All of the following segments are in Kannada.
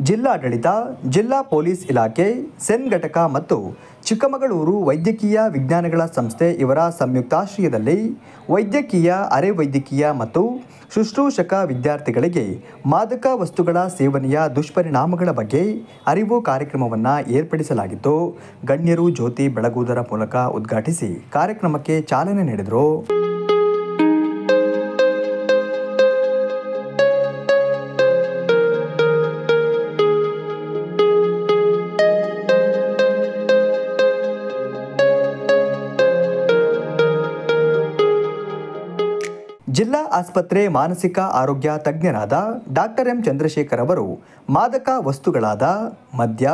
ಜಿಲ್ಲಾಡಳಿತ, ಜಿಲ್ಲಾ ಪೊಲೀಸ್ ಇಲಾಖೆ, ಸೆನ್ ಘಟಕ ಮತ್ತು ಚಿಕ್ಕಮಗಳೂರು ವೈದ್ಯಕೀಯ ವಿಜ್ಞಾನಗಳ ಸಂಸ್ಥೆ ಇವರ ಸಂಯುಕ್ತಾಶ್ರಯದಲ್ಲಿ ವೈದ್ಯಕೀಯ, ಅರೆ ವೈದ್ಯಕೀಯ ಮತ್ತು ಶುಶ್ರೂಷಕ ವಿದ್ಯಾರ್ಥಿಗಳಿಗೆ ಮಾದಕ ವಸ್ತುಗಳ ಸೇವನೆಯ ದುಷ್ಪರಿಣಾಮಗಳ ಬಗ್ಗೆ ಅರಿವು ಕಾರ್ಯಕ್ರಮವನ್ನು ಏರ್ಪಡಿಸಲಾಗಿತ್ತು. ಗಣ್ಯರು ಜ್ಯೋತಿ ಬೆಳಗುವುದರ ಮೂಲಕ ಉದ್ಘಾಟಿಸಿ ಕಾರ್ಯಕ್ರಮಕ್ಕೆ ಚಾಲನೆ ನೀಡಿದರು. ಜಿಲ್ಲಾ ಆಸ್ಪತ್ರೆ ಮಾನಸಿಕ ಆರೋಗ್ಯ ತಜ್ಞರಾದ ಡಾಕ್ಟರ್ ಎಂ ಚಂದ್ರಶೇಖರ್ ಅವರು ಮಾದಕ ವಸ್ತುಗಳಾದ ಮದ್ಯ,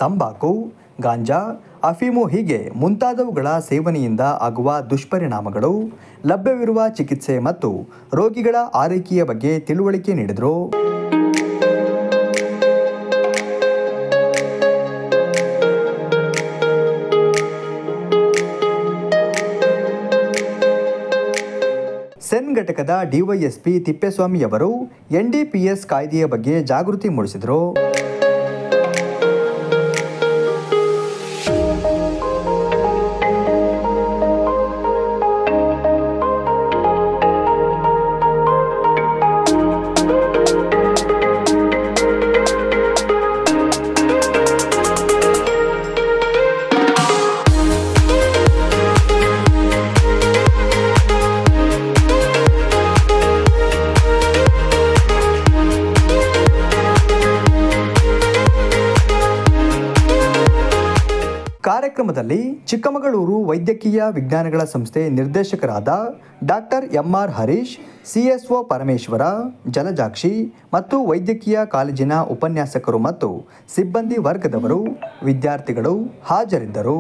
ತಂಬಾಕು, ಗಾಂಜಾ, ಅಫೀಮು ಹೀಗೆ ಮುಂತಾದವುಗಳ ಸೇವನೆಯಿಂದ ಆಗುವ ದುಷ್ಪರಿಣಾಮಗಳು, ಲಭ್ಯವಿರುವ ಚಿಕಿತ್ಸೆ ಮತ್ತು ರೋಗಿಗಳ ಆರೈಕೆಯ ಬಗ್ಗೆ ತಿಳುವಳಿಕೆ ನೀಡಿದರು. ಸೆನ್ ಘಟಕದ ಡಿವೈಎಸ್ಪಿ ತಿಪ್ಪೇಸ್ವಾಮಿ ಅವರು ಎನ್ಡಿಪಿಎಸ್ ಕಾಯ್ದೆಯ ಬಗ್ಗೆ ಜಾಗೃತಿ ಮೂಡಿಸಿದರು. ಕಾರ್ಯಕ್ರಮದಲ್ಲಿ ಚಿಕ್ಕಮಗಳೂರು ವೈದ್ಯಕೀಯ ವಿಜ್ಞಾನಗಳ ಸಂಸ್ಥೆ ನಿರ್ದೇಶಕರಾದ doctor M R Harish, CSO Parameshwara, Jalajakshi ಮತ್ತು ವೈದ್ಯಕೀಯ ಕಾಲೇಜಿನ ಉಪನ್ಯಾಸಕರು ಮತ್ತು ಸಿಬ್ಬಂದಿ ವರ್ಗದವರು, ವಿದ್ಯಾರ್ಥಿಗಳು ಹಾಜರಿದ್ದರು.